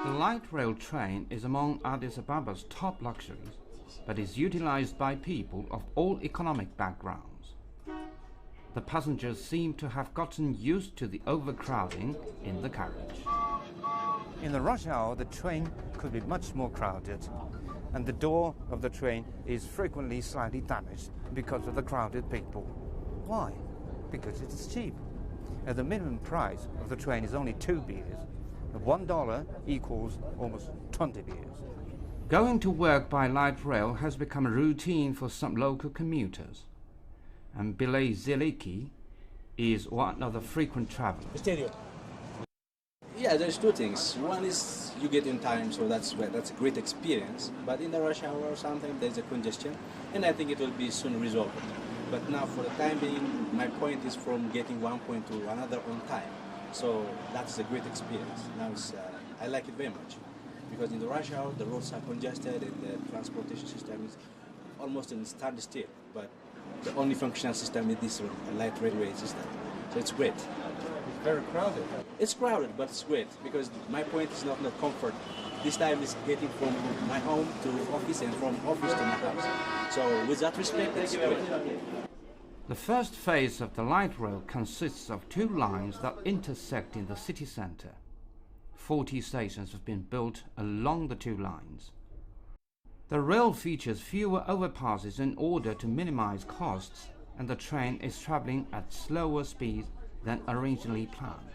The light rail train is among Addis Ababa's top luxuries, but is utilized by people of all economic backgrounds. The passengers seem to have gotten used to the overcrowding in the carriage. In the rush hour, the train could be much more crowded, and the door of the train is frequently slightly damaged because of the crowded people. Why? Because it is cheap. And the minimum price of the train is only 2 beers. $1 equals almost 20 beers. Going to work by light rail has become a routine for some local commuters, and Bilay Zeliki is one of the frequent travelers. Yeah, there's two things. One is you get in time, so that's a great experience. But in the rush hour or something, there's a congestion, and I think it will be soon resolved. But now, for the time being, my point is from getting one point to another on time. So that's a great experience. Now I like it very much, because in the rush hour, the roads are congested and the transportation system is almost in standstill. But the only functional system is this one, a light railway system. So it's great. It's very crowded. It's crowded, but it's great, because my point is not comfort. This time is getting from my home to office and from office to my house. So with that respect, it's great. The first phase of the light rail consists of 2 lines that intersect in the city centre. 40 stations have been built along the 2 lines. The rail features fewer overpasses in order to minimize costs, and the train is traveling at slower speeds than originally planned.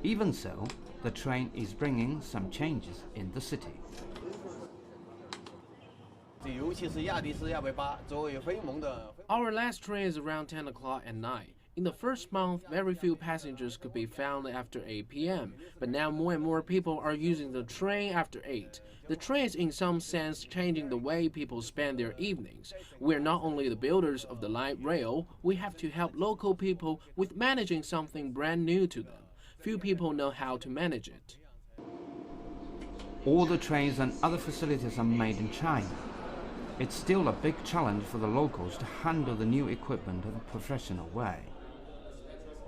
Even so, the train is bringing some changes in the city. Our last train is around 10 o'clock at night. In the first month, very few passengers could be found after 8 p.m., but now more and more people are using the train after 8. The train is in some sense changing the way people spend their evenings. We're not only the builders of the light rail, we have to help local people with managing something brand new to them. Few people know how to manage it. All the trains and other facilities are made in China. It's still a big challenge for the locals to handle the new equipment in a professional way.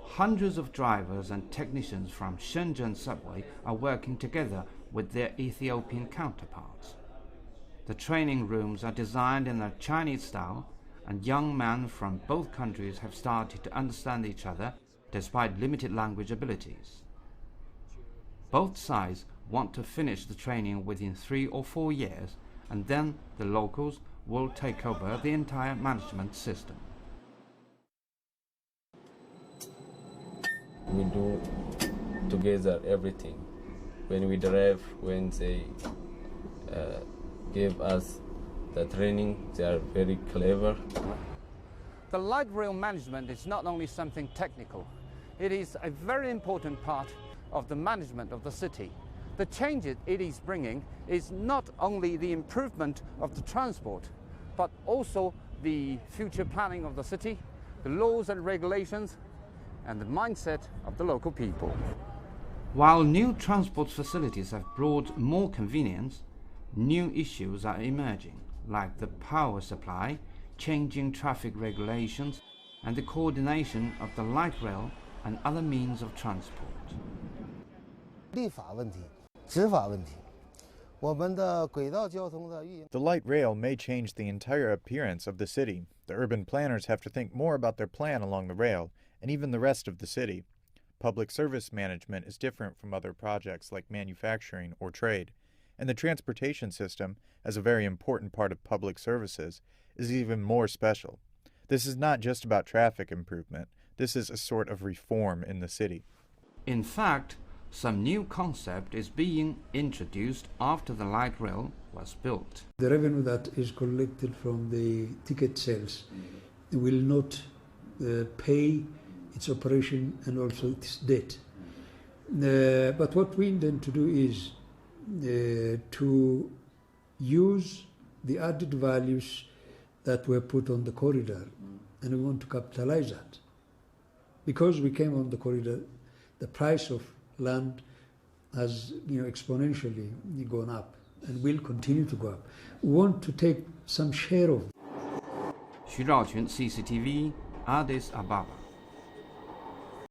Hundreds of drivers and technicians from Shenzhen subway are working together with their Ethiopian counterparts. The training rooms are designed in a Chinese style, and young men from both countries have started to understand each other despite limited language abilities. Both sides want to finish the training within 3 or 4 years, and then the locals will take over the entire management system. We do together everything. When we drive, when they give us the training, they are very clever. The light rail management is not only something technical, it is a very important part of the management of the city. The changes it is bringing is not only the improvement of the transport, but also the future planning of the city, the laws and regulations, and the mindset of the local people. While new transport facilities have brought more convenience, new issues are emerging, like the power supply, changing traffic regulations, and the coordination of the light rail and other means of transport. 立法问题、执法问题。我们的轨道交通的运营。 The light rail may change the entire appearance of the city. The urban planners have to think more about their plan along the rail, and even the rest of the city. Public service management is different from other projects like manufacturing or trade, and the transportation system, as a very important part of public services, is even more special. This is not just about traffic improvement. This is a sort of reform in the city. In fact, some new concept is being introduced after the light rail was built. The revenue that is collected from the ticket sales will not pay its operation and also its debt. But what we intend to do is to use the added values that were put on the corridor, and we want to capitalize that. Because we came on the corridor, the price of land has exponentially gone up and will continue to go up. We want to take some share of it. Xu Zhaoqun, CCTV, Addis Ababa.